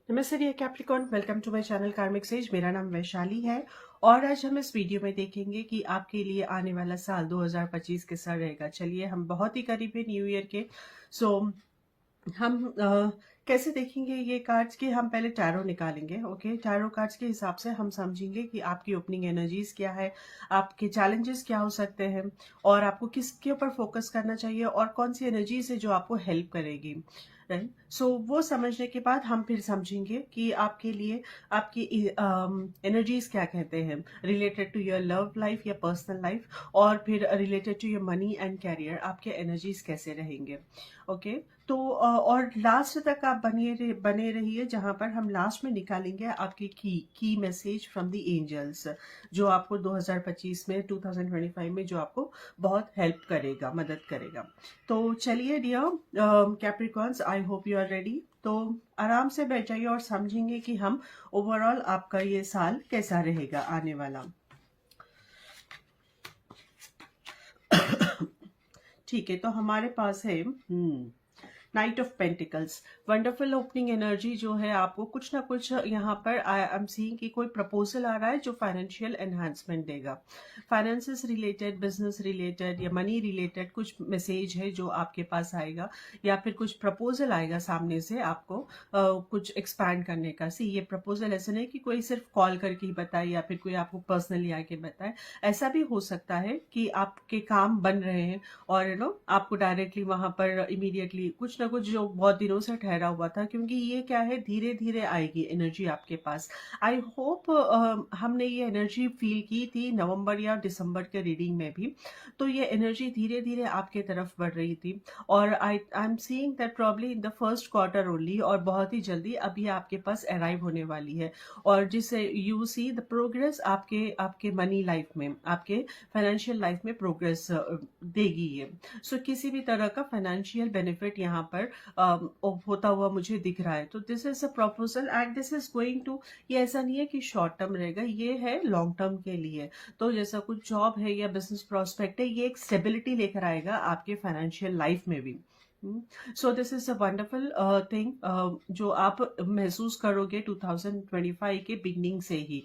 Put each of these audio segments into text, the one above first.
नमस्ते dear Capricorn, welcome to my channel Karmic Sage. मेरा नाम वैशाली है और आज हम इस वीडियो में देखेंगे कि आपके लिए आने वाला साल 2025 कैसा रहेगा। चलिए, हम बहुत ही करीब है न्यू ईयर के। सो हम कैसे देखेंगे ये कार्ड्स की। हम पहले टैरो निकालेंगे। ओके, टैरो कार्ड्स के हिसाब से हम समझेंगे कि आपकी ओपनिंग एनर्जीज क्या है, आपके चैलेंजेस क्या हो सकते हैं और आपको किसके ऊपर फोकस करना चाहिए और कौन सी एनर्जीज है जो आपको हेल्प करेगी। राइट, सो वो समझने के बाद हम फिर समझेंगे कि आपके लिए आपकी एनर्जीज क्या कहते हैं related to your love life या पर्सनल लाइफ, और फिर related to your money and career आपके एनर्जीज कैसे रहेंगे। ओके, तो और लास्ट तक आप बने रहिए, जहां पर हम लास्ट में निकालेंगे आपकी की मैसेज फ्रॉम द एंजल्स, जो आपको 2025 में 2025 में जो आपको बहुत हेल्प करेगा, मदद करेगा। तो चलिए dear Capricorns, I hope you are ready. तो आराम से बैठ जाइए और समझेंगे कि हम ओवरऑल आपका ये साल कैसा रहेगा आने वाला। ठीक है, तो हमारे पास है night of pentacles. Wonderful opening energy जो है, आपको कुछ ना कुछ यहाँ पर आई एम सीइंग कि कोई प्रपोजल आ रहा है जो फाइनेंशियल एनहांसमेंट देगा। फाइनेंसेस रिलेटेड, बिजनेस रिलेटेड या मनी रिलेटेड कुछ मैसेज है जो आपके पास आएगा, या फिर कुछ प्रपोजल आएगा सामने से आपको कुछ एक्सपैंड करने का। सी, ये प्रपोजल ऐसे नहीं कि कोई सिर्फ कॉल करके ही बताए या फिर कोई आपको पर्सनली आके बताए। ऐसा भी हो सकता है कि आपके काम बन रहे हैं और आपको डायरेक्टली वहां पर इमीडिएटली कुछ ना कुछ जो बहुत दिनों से ठहरा हुआ था, क्योंकि ये क्या है, धीरे धीरे आएगी एनर्जी आपके पास। आई होप हमने ये एनर्जी फील की थी नवंबर या दिसंबर के रीडिंग में भी। तो ये एनर्जी धीरे धीरे आपके तरफ बढ़ रही थी और आई am seeing that probably in the first quarter only, और बहुत ही जल्दी अभी आपके पास अराइव होने वाली है। और जिससे यू सी द प्रोग्रेस आपके आपके मनी लाइफ में, आपके फाइनेंशियल लाइफ में प्रोग्रेस देगी ये। सो किसी भी तरह का फाइनेंशियल बेनिफिट यहाँ पर होता हुआ मुझे दिख रहा है। तो this is a proposal and this is going to, ये ऐसा नहीं है कि शॉर्ट टर्म रहेगा, ये है लॉन्ग टर्म के लिए। तो जैसा कुछ जॉब है या बिजनेस प्रोस्पेक्ट है, ये एक स्टेबिलिटी लेकर आएगा आपके फाइनेंशियल लाइफ में भी। सो this is a wonderful thing जो आप महसूस करोगे 2025 के बिगनिंग से ही,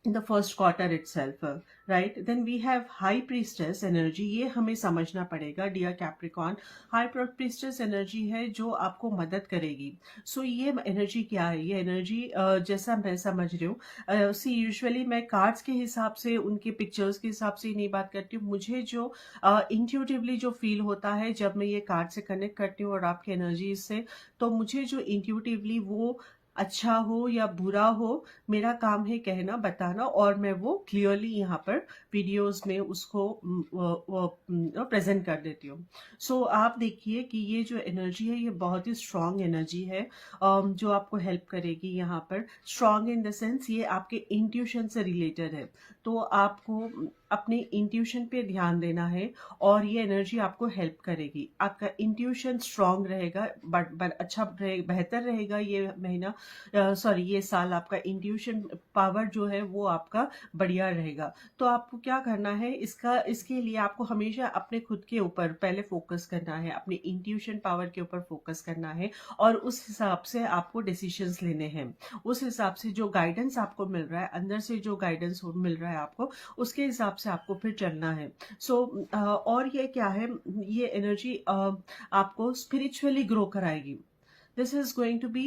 in the first quarter itself, right? Then we have high priestess energy. ये हमें समझना पड़ेगा dear Capricorn. High priestess energy है जो आपको मदद करेगी। सो ये एनर्जी क्या है? ये एनर्जी जैसा मैं समझ रही हूँ, सी यूजुअली मैं कार्ड्स के हिसाब से, उनके पिक्चर्स के हिसाब से नहीं बात करती हूँ। मुझे जो इंट्यूटिवली जो फील होता है जब मैं ये कार्ड से कनेक्ट करती हूँ और आपकी एनर्जी से, तो मुझे जो इंट्यूटिवली वो अच्छा हो या बुरा हो, मेरा काम है कहना, बताना, और मैं वो क्लियरली यहाँ पर वीडियोस में उसको प्रेजेंट कर देती हूँ। सो आप देखिए कि ये जो एनर्जी है ये बहुत ही स्ट्रांग एनर्जी है, जो आपको हेल्प करेगी यहाँ पर। स्ट्रांग इन द सेंस ये आपके इंट्यूशन से रिलेटेड है, तो आपको अपने इंट्यूशन पे ध्यान देना है और ये एनर्जी आपको हेल्प करेगी। आपका इंट्यूशन स्ट्रांग रहेगा, बट अच्छा बेहतर रहेगा ये महीना, सॉरी ये साल। आपका इंट्यूशन पावर जो है वो आपका बढ़िया रहेगा। तो आपको क्या करना है, इसके लिए आपको हमेशा अपने खुद के ऊपर पहले फोकस करना है, अपने इंट्यूशन पावर के ऊपर फोकस करना है, और उस हिसाब से आपको डिसीजंस लेने हैं। उस हिसाब से जो गाइडेंस आपको मिल रहा है, अंदर से जो गाइडेंस मिल रहा है आपको, उसके हिसाब से आपको फिर चलना है। सो और ये क्या है, ये एनर्जी आपको स्पिरिचुअली ग्रो कराएगी। This is going to be,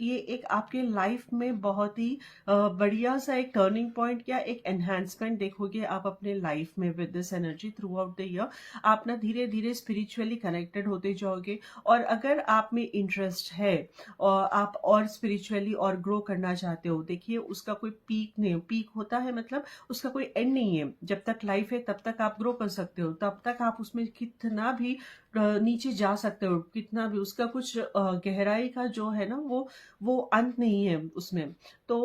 ये एक आपके लाइफ में बहुत ही बढ़िया सा एक टर्निंग पॉइंट या एक एनहांसमेंट देखोगे आप अपने लाइफ में with this energy through out the year. आप ना धीरे धीरे स्पिरिचुअली कनेक्टेड होते जाओगे, और अगर आप में इंटरेस्ट है और आप और स्पिरिचुअली और ग्रो करना चाहते हो, देखिए उसका कोई पीक नहीं, पीक होता है मतलब उसका कोई एंड नहीं है। जब तक लाइफ है तब तक आप ग्रो कर सकते हो, तब तक आप उसमें कितना भी नीचे जा सकते हो, कितना भी उसका कुछ गहराई का जो है ना, वो अंत नहीं है उसमें। तो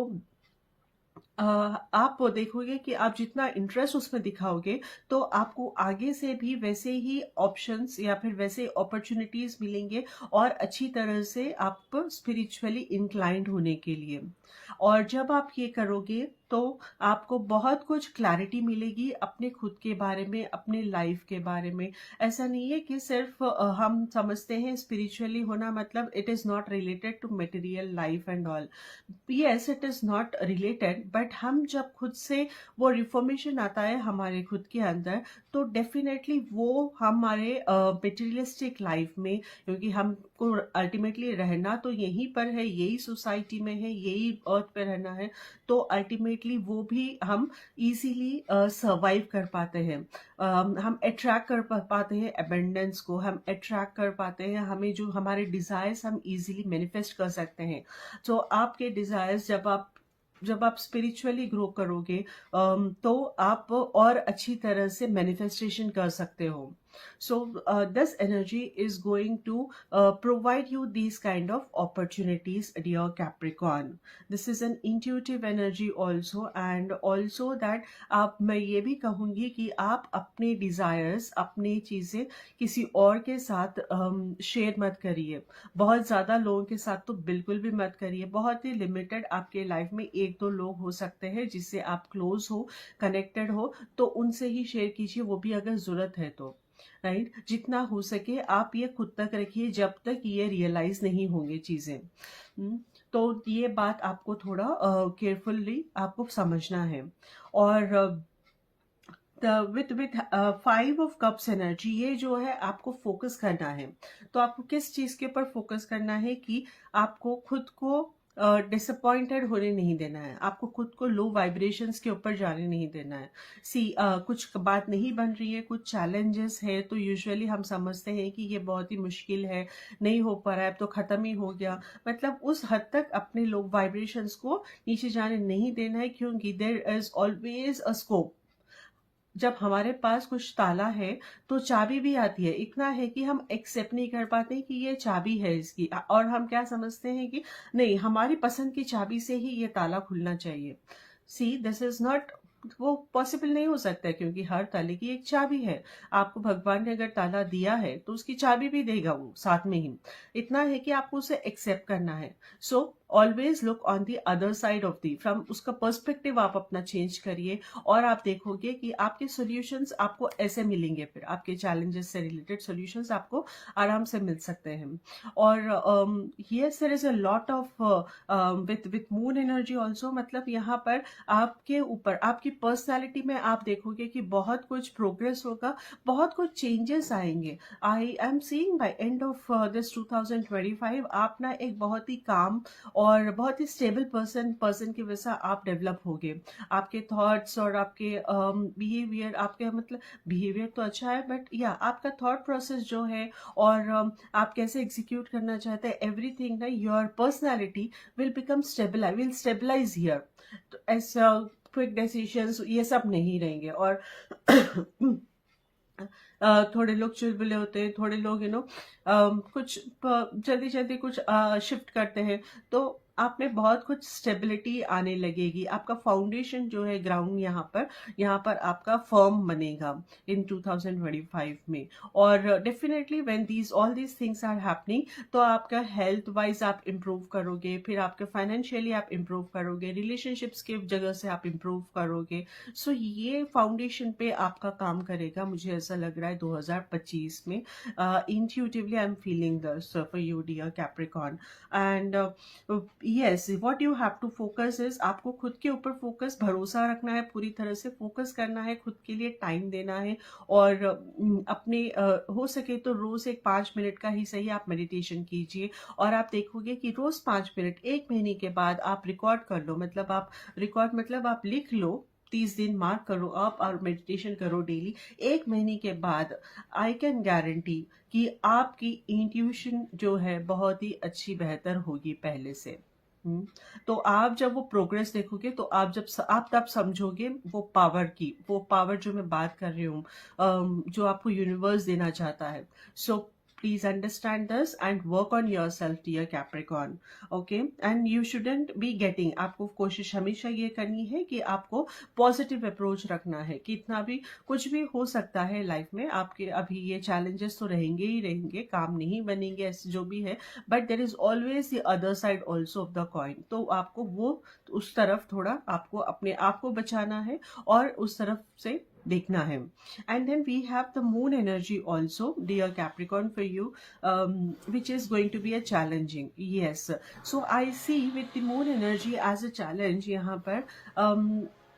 आप देखोगे कि आप जितना इंटरेस्ट उसमें दिखाओगे, तो आपको आगे से भी वैसे ही ऑप्शंस या फिर वैसे अपॉर्चुनिटीज मिलेंगे, और अच्छी तरह से आप स्पिरिचुअली इंक्लाइंड होने के लिए। और जब आप ये करोगे तो आपको बहुत कुछ क्लैरिटी मिलेगी अपने खुद के बारे में, अपने लाइफ के बारे में। ऐसा नहीं है कि सिर्फ हम समझते हैं स्पिरिचुअली होना मतलब it is not related to material life and all. Yes it is not related, but हम जब खुद से वो रिफॉर्मेशन आता है हमारे खुद के अंदर, तो डेफिनेटली वो हमारे मटेरियलिस्टिक लाइफ में, क्योंकि हमको अल्टीमेटली रहना तो यहीं पर है, यही सोसाइटी में है, यही अर्थ पे रहना है, तो अल्टीमेटली वो भी हम इजीली सर्वाइव कर पाते हैं। हम अट्रैक्ट कर पाते हैं अबेंडेंस को, हम अट्रैक्ट कर पाते हैं, हमें जो हमारे डिजायर्स हम इजीली मैनिफेस्ट कर सकते हैं। तो आपके डिजायर्स जब आप स्पिरिचुअली ग्रो करोगे तो आप और अच्छी तरह से मैनिफेस्टेशन कर सकते हो। So this energy is going to provide you these kind of opportunities, dear Capricorn. This is an intuitive energy also, and also that आप, मैं ये भी कहूँगी कि आप अपने डिजायर्स, अपनी चीजें किसी और के साथ शेयर मत करिए। बहुत ज्यादा लोगों के साथ तो बिल्कुल भी मत करिए। बहुत ही लिमिटेड आपके लाइफ में एक दो लोग हो सकते हैं जिससे आप क्लोज हो, कनेक्टेड हो, तो उनसे ही शेयर कीजिए, वो भी अगर जरूरत है तो। राइट, जितना हो सके आप ये खुद तक रखिए जब तक ये रियलाइज नहीं होंगे चीजें। तो ये बात आपको थोड़ा केयरफुली आपको समझना है। और with with 5 of Cups energy, ये जो है आपको फोकस करना है। तो आपको किस चीज के ऊपर फोकस करना है कि आपको खुद को डिसअपॉइंटेड होने नहीं देना है, आपको खुद को लो वाइब्रेशंस के ऊपर जाने नहीं देना है। कुछ बात नहीं बन रही है, कुछ चैलेंजेस है, तो यूजुअली हम समझते हैं कि ये बहुत ही मुश्किल है, नहीं हो पा रहा है, अब तो खत्म ही हो गया। मतलब उस हद तक अपने लो वाइब्रेशंस को नीचे जाने नहीं देना है, क्योंकि there is always a scope. जब हमारे पास कुछ ताला है तो चाबी भी आती है। इतना है कि हम एक्सेप्ट नहीं कर पाते कि ये चाबी है इसकी, और हम क्या समझते हैं कि नहीं, हमारी पसंद की चाबी से ही ये ताला खुलना चाहिए। सी दिस इज नॉट, वो पॉसिबल नहीं हो सकता है, क्योंकि हर ताले की एक चाबी है। आपको भगवान ने अगर ताला दिया है तो उसकी चाबी भी देगा वो साथ में ही। इतना है कि आपको उसे एक्सेप्ट करना है। So always look on the other side of the, from उसका पर्सपेक्टिव आप अपना चेंज करिए, और आप देखोगे कि आपके सॉल्यूशंस आपको ऐसे मिलेंगे। फिर आपके चैलेंजेस से रिलेटेड सॉल्यूशंस आपको आराम से मिल सकते हैं। और yes there is a lot of with moon energy also, मतलब यहाँ पर आपके ऊपर, आपकी पर्सनैलिटी में आप देखोगे कि बहुत कुछ प्रोग्रेस होगा, बहुत कुछ चेंजेस आएंगे। I am seeing by end of this 2025 आप ना एक बहुत ही काम और बहुत ही स्टेबल पर्सन के वैसा आप डेवलप होगे। आपके थॉट्स और आपके बिहेवियर, आपके मतलब बिहेवियर तो अच्छा है, बट या आपका थॉट प्रोसेस जो है, और आप कैसे एग्जीक्यूट करना चाहते हैं, एवरीथिंग ना, your personality will become will stabilise here. तो ऐसा क्विक डिसीजंस ये सब नहीं रहेंगे। और थोड़े लोग चुलबुले होते हैं, थोड़े लोग कुछ जल्दी जल्दी कुछ शिफ्ट करते हैं, तो आप में बहुत कुछ स्टेबिलिटी आने लगेगी। आपका फाउंडेशन जो है, ग्राउंड यहाँ पर आपका फर्म बनेगा इन 2025 में। और definitely when all these things are happening, तो आपका हेल्थ वाइज आप इम्प्रूव करोगे, फिर आपके फाइनेंशियली आप इम्प्रूव करोगे, रिलेशनशिप्स के जगह से आप इम्प्रूव करोगे। सो ये फाउंडेशन पे आपका काम करेगा, मुझे ऐसा लग रहा है 2025 में। Intuitively I am feeling this for you dear Capricorn. And yes, what you have to focus is, आपको खुद के ऊपर फोकस, भरोसा रखना है, पूरी तरह से फोकस करना है, खुद के लिए टाइम देना है। और अपने हो सके तो रोज एक 5 मिनट का ही सही आप मेडिटेशन कीजिए, और आप देखोगे कि रोज 5 मिनट, 1 महीने के बाद आप रिकॉर्ड कर लो, मतलब आप लिख लो, 30 दिन मार्क करो आप और मेडिटेशन करो डेली। 1 महीने के बाद आई कैन गारंटी कि आपकी इंट्यूशन जो है बहुत ही अच्छी, बेहतर होगी पहले से। तो आप जब वो प्रोग्रेस देखोगे, तो आप तब समझोगे वो पावर जो मैं बात कर रही हूँ, जो आपको यूनिवर्स देना चाहता है। सो Please understand this and work on yourself, dear Capricorn. Okay, and you shouldn't be getting, आपको कोशिश हमेशा ये करनी है कि आपको पॉजिटिव अप्रोच रखना है कि इतना भी कुछ भी हो सकता है लाइफ में, आपके अभी ये चैलेंजेस तो रहेंगे ही रहेंगे, काम नहीं बनेंगे, ऐसे जो भी है, but there is always the other side also of the coin. तो आपको वो उस तरफ थोड़ा आपको अपने आप को बचाना है और उस तरफ से देखना है. And then we have the moon energy also, dear Capricorn, for you, which is going to be a challenging. Yes, so I see with the moon energy as a challenge, यहाँ पर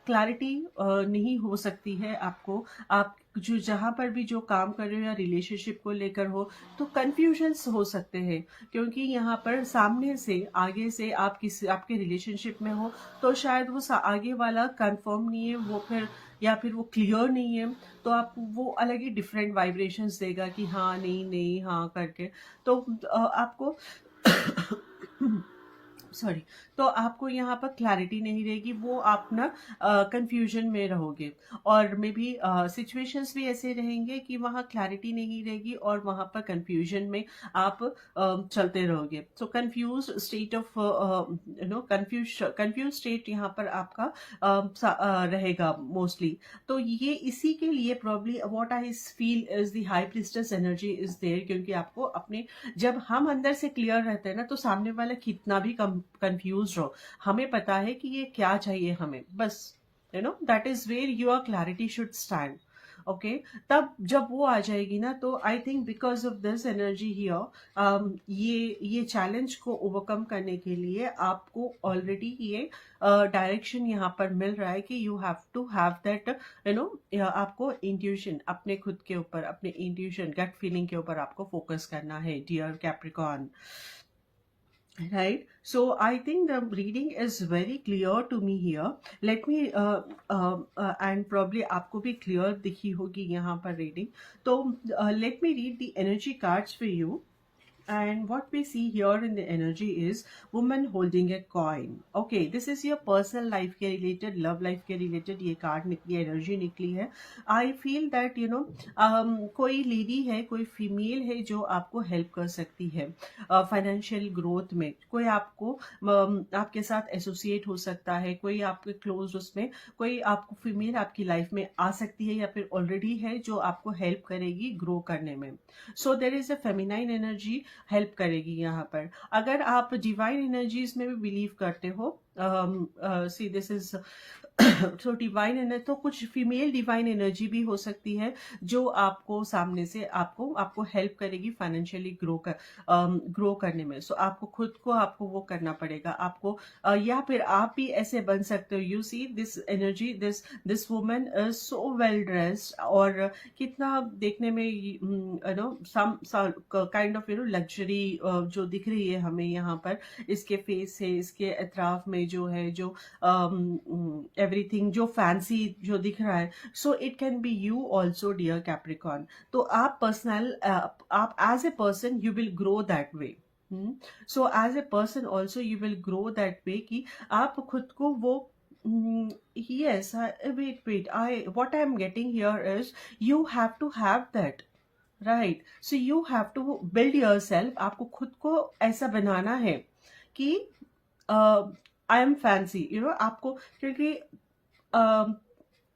क्लैरिटी नहीं हो सकती है आपको. आप जो जहाँ पर भी जो काम कर रहे हो या रिलेशनशिप को लेकर हो, तो कन्फ्यूजन्स हो सकते हैं, क्योंकि यहाँ पर सामने से आगे से आप किसी आपके रिलेशनशिप में हो तो शायद वो आगे वाला कंफर्म नहीं है, वो फिर या फिर वो क्लियर नहीं है, तो आप वो अलग ही डिफरेंट वाइब्रेशंस देगा कि हाँ नहीं नहीं हाँ करके. तो आपको सॉरी, तो आपको यहाँ पर क्लैरिटी नहीं रहेगी, वो आप ना कंफ्यूजन में रहोगे. और मे बी सिचुएशंस भी ऐसे रहेंगे कि वहाँ क्लैरिटी नहीं रहेगी और वहाँ पर कंफ्यूजन में आप चलते रहोगे. So confuse state of confuse state यहाँ पर आपका रहेगा मोस्टली. तो ये इसी के लिए probably what I feel is the high priestess energy is there, क्योंकि आपको अपने जब हम अंदर से क्लियर रहते हैं ना, तो सामने वाला कितना भी कंफ्यूज हो, हमें पता है कि ये क्या चाहिए हमें, बस that is where your clarity should stand. Okay, तब जब वो आ जाएगी ना, तो I think because of this energy here, ये चैलेंज को ओवरकम करने के लिए आपको ऑलरेडी ये डायरेक्शन यहाँ पर मिल रहा है कि you have to have that आपको इंट्यूशन, अपने खुद के ऊपर, अपने इंट्यूशन गट फीलिंग के ऊपर आपको फोकस करना है, dear Capricorn. Right, so I think the reading is very clear to me here. Let me and probably आपको भी clear दिखी होगी यहाँ पर reading. तो let me read the energy cards for you. And what we see here in the energy is woman holding a coin. Okay, this is your personal life के related, love life के related ये card निकली, energy निकली है. I feel that कोई lady है, कोई female है जो आपको help कर सकती है financial growth में. कोई आपको आपके साथ associate हो सकता है, कोई आपके close उसमें कोई आपको female आपकी life में आ सकती है या फिर already है जो आपको help करेगी grow करने में. So there is a feminine energy help करेगी यहाँ पर. अगर आप डिवाइन एनर्जीज में भी बिलीव करते हो, सी दिस इज तो डिवाइन एनर्जी, तो कुछ फीमेल डिवाइन एनर्जी भी हो सकती है जो आपको सामने से आपको हेल्प करेगी फाइनेंशियली ग्रो करने में. सो आपको खुद को आपको वो करना पड़ेगा आपको, या फिर आप भी ऐसे बन सकते हो. You see this energy, this woman is so well dressed, और कितना देखने में काइंड ऑफ लग्जरी जो दिख रही है हमें यहाँ पर, इसके फेस से, इसके अतराफ में जो है, जो एवरीथिंग जो फैंसी जो दिख रहा है. So it can be you also, dear Capricorn. तो आप पर्सनल आप as a person you will grow that way. So as a person also you will grow that way कि आप खुद को वो yes, wait, what I'm getting here is you have to have that, right? So you have to build yourself. आपको खुद को ऐसा बनाना है कि I am fancy, आपको, क्योंकि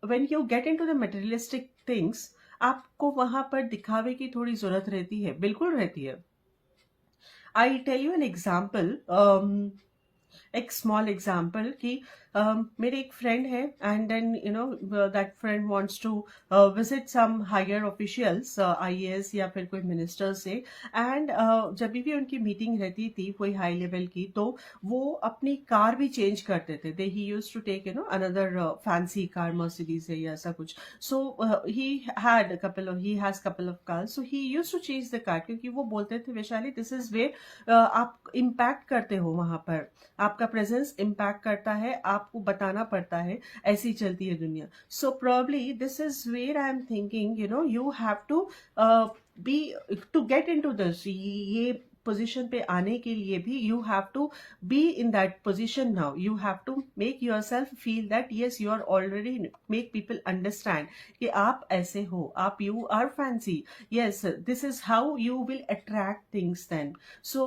when you get into the materialistic things, आपको वहां पर दिखावे की थोड़ी जरूरत रहती है, बिल्कुल रहती है. I tell you an example, एक स्मॉल एग्जाम्पल कि मेरे एक फ्रेंड है, and then that friend wants to visit some higher officials, IAS या फिर कोई मिनिस्टर से. एंड जब भी उनकी मीटिंग रहती थी कोई हाई लेवल की, तो वो अपनी कार भी चेंज करते थे. They he used to take another fancy car, Mercedes है या ऐसा कुछ. So he has couple of cars, so he used to change the car, क्योंकि वो बोलते थे वैशाली दिस इज वे आप इम्पैक्ट करते हो, वहां पर आपका प्रेजेंस इम्पैक्ट करता है, आपको बताना पड़ता है, ऐसी चलती है दुनिया. So probably this is where I am thinking, you have to be to get into this. ये पोजीशन पे आने के लिए भी you have to be in that position now. You have to make yourself feel that yes you are already, make people understand कि आप ऐसे हो, आप you are fancy. Yes, this is how you will attract things then. So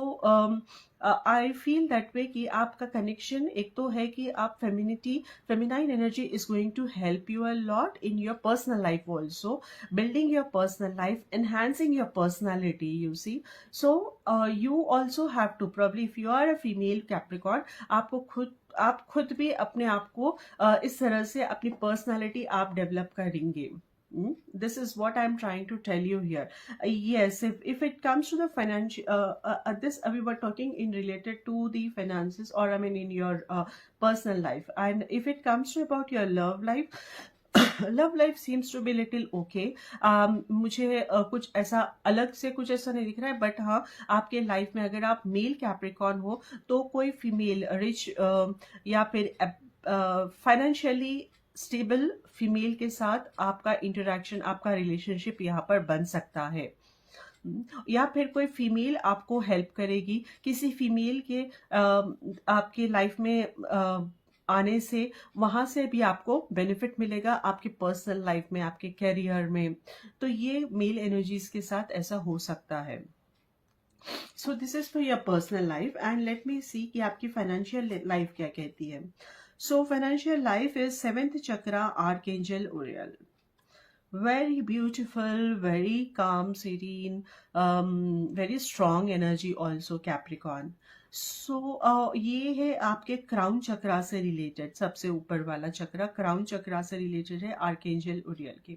I feel that way कि आपका connection एक तो है कि आप feminine energy is going to help you a lot in your personal life also, building your personal life, enhancing your personality, you see. So you also have to, probably if you are a female Capricorn, आप खुद भी अपने आप को इस तरह से अपनी personality आप develop करेंगे. This is what I'm trying to tell you here. Yes, if it comes to the financial, this we were talking in related to the finances, or I mean in your personal life. And if it comes to about your love life, love life seems to be little okay. मुझे कुछ ऐसा अलग से कुछ ऐसा नहीं दिख रहा है, बट हाँ आपके लाइफ में अगर आप मेल कैप्रिकॉर्न हो तो कोई फीमेल रिच या फिर फाइनेंशियली स्टेबल फीमेल के साथ आपका इंटरेक्शन, आपका रिलेशनशिप यहाँ पर बन सकता है. या फिर कोई फीमेल आपको हेल्प करेगी, किसी फीमेल के आपके लाइफ में आने से वहां से भी आपको बेनिफिट मिलेगा आपके पर्सनल लाइफ में, आपके करियर में. तो ये मेल एनर्जीज के साथ ऐसा हो सकता है. So this is for your personal life. And let me see कि आपकी फाइनेंशियल लाइफ क्या कहती है. So financial life is 7th chakra, Archangel Uriel. Very beautiful, very calm, serene, very strong energy also Capricorn. So ये है आपके crown चक्रा से related, सबसे ऊपर वाला चक्रा क्राउन चक्रा से रिलेटेड है आर्केंजल उरियल के.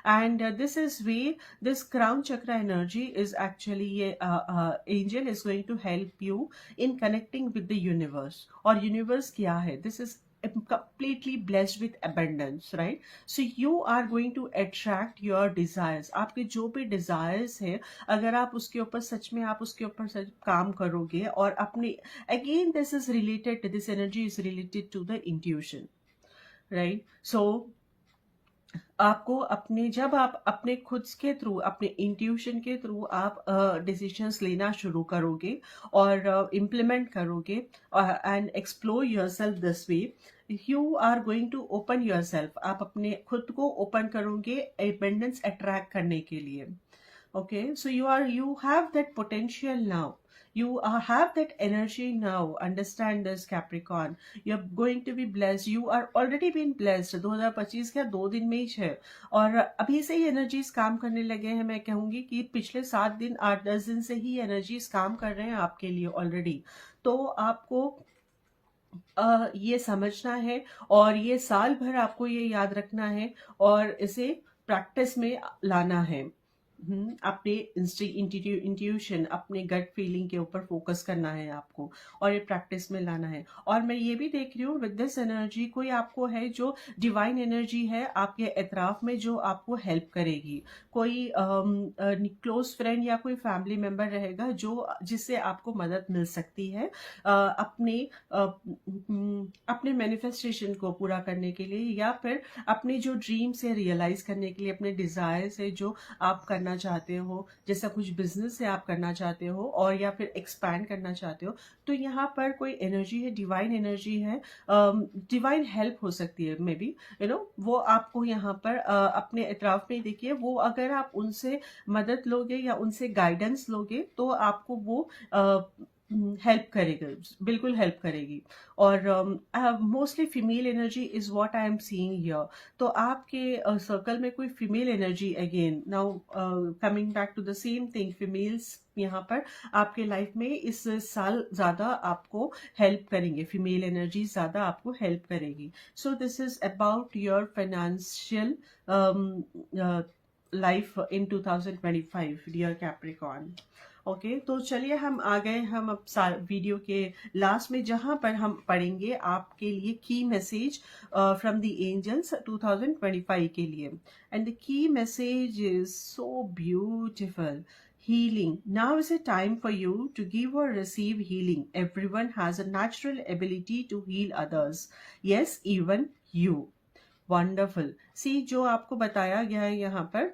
And this is way this crown chakra energy is actually, ये angel is going to help you in connecting with the universe. और यूनिवर्स क्या है? This is completely blessed with abundance, right? So you are going to attract your desires. आपके जो भी desires है, अगर आप उसके ऊपर सच में आप उसके ऊपर सच काम करोगे और अपने, again this is related, this energy is related to the intuition, right? So आपको अपने, जब आप अपने खुद के थ्रू, अपने इंट्यूशन के थ्रू आप डिसीजंस लेना शुरू करोगे और इम्प्लीमेंट करोगे and explore yourself this way, you are going to open yourself. आप अपने खुद को ओपन करोगे एबंडेंस अट्रैक्ट करने के लिए. Okay, so you have that potential now. You have that energy now. Understand this, Capricorn. You're going to be blessed. You are already been blessed. 2025 का 2 दिन में ही है और अभी से ही एनर्जीज काम करने लगे हैं. मैं कहूंगी कि पिछले 7 दिन 8-10 दिन से ही एनर्जीज काम कर रहे हैं आपके लिए ऑलरेडी. तो आपको ये समझना है और ये साल भर आपको ये याद रखना है और इसे प्रैक्टिस में लाना है. अपने इंट्यूशन, अपने गट फीलिंग के ऊपर फोकस करना है आपको और ये प्रैक्टिस में लाना है. और मैं ये भी देख रही हूँ विद दिस एनर्जी, कोई आपको है जो डिवाइन एनर्जी है आपके एतराफ में जो आपको हेल्प करेगी. कोई क्लोज फ्रेंड या कोई फैमिली मेंबर रहेगा जो जिससे आपको मदद मिल सकती है अपने मैनिफेस्टेशन को पूरा करने के लिए, या फिर अपने जो ड्रीम से रियलाइज करने के लिए, अपने डिजायर से जो आप करना चाहते हो, जैसा कुछ बिजनेस से आप करना चाहते हो और या फिर एक्सपैंड करना चाहते हो. तो यहाँ पर कोई एनर्जी है, डिवाइन एनर्जी है, डिवाइन हेल्प हो सकती है मे बी, वो आपको यहाँ पर अपने इतराफ में देखिए, वो अगर आप उनसे मदद लोगे या उनसे गाइडेंस लोगे तो आपको वो हेल्प करेगा, बिल्कुल हेल्प करेगी. और mostly female energy is what I am seeing here. तो आपके सर्कल में कोई female energy, again now coming back to the same thing, females यहाँ पर आपके लाइफ में इस साल ज्यादा आपको हेल्प करेंगे, फीमेल एनर्जी ज्यादा आपको हेल्प करेगी. So this is about your financial life in 2025 dear Capricorn. Okay, तो चलिए हम आ गए हम अब वीडियो के लास्ट में, जहां पर हम पढ़ेंगे आपके लिए की मैसेज फ्रॉम द एंजल्स 2025 के लिए. And the key message is so beautiful. Healing. Now is a time for you to give or receive healing. Everyone has a natural ability to heal others. Yes, even you. Wonderful. See, जो आपको बताया गया है यहाँ पर,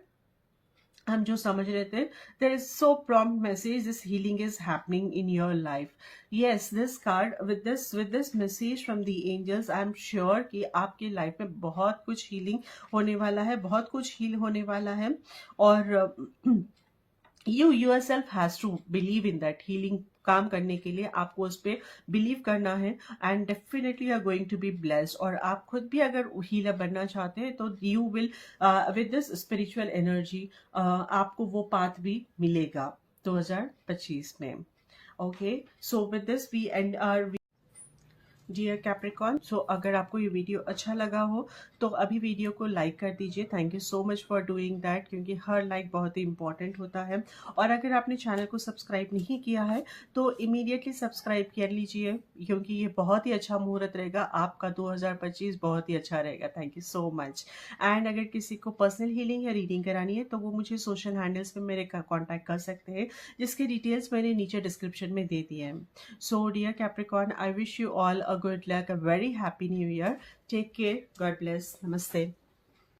हम जो समझ रहे थे, there is so prompt message, this healing is happening in your life. Yes, this card with this message from the angels, I am sure कि आपके लाइफ में बहुत कुछ हीलिंग होने वाला है, बहुत कुछ हील होने वाला है, और you yourself has to believe in that healing. काम करने के लिए आपको उस पर बिलीव करना है, and definitely you are going to be blessed. और आप खुद भी अगर हीलर बनना चाहते हैं तो you will with this spiritual energy आपको वो पाथ भी मिलेगा 2025 में. Okay, so with this we end our dear Capricorn. So अगर आपको ये वीडियो अच्छा लगा हो तो अभी वीडियो को लाइक कर दीजिए. Thank you so much for doing that, क्योंकि हर लाइक बहुत ही इंपॉर्टेंट होता है. और अगर आपने चैनल को सब्सक्राइब नहीं किया है तो इमीडिएटली सब्सक्राइब कर लीजिए, क्योंकि ये बहुत ही अच्छा मुहूर्त रहेगा. आपका 2025 बहुत ही अच्छा रहेगा. Thank you so much. And अगर किसी को पर्सनल हीलिंग या रीडिंग करानी है तो वो मुझे सोशल हैंडल्स पे मेरे कॉन्टैक्ट कर सकते हैं, जिसके डिटेल्स मैंने नीचे डिस्क्रिप्शन में दे दिए हैं. So, dear Capricorn, I wish you all a good luck, a very happy new year. Take care. God bless. Namaste.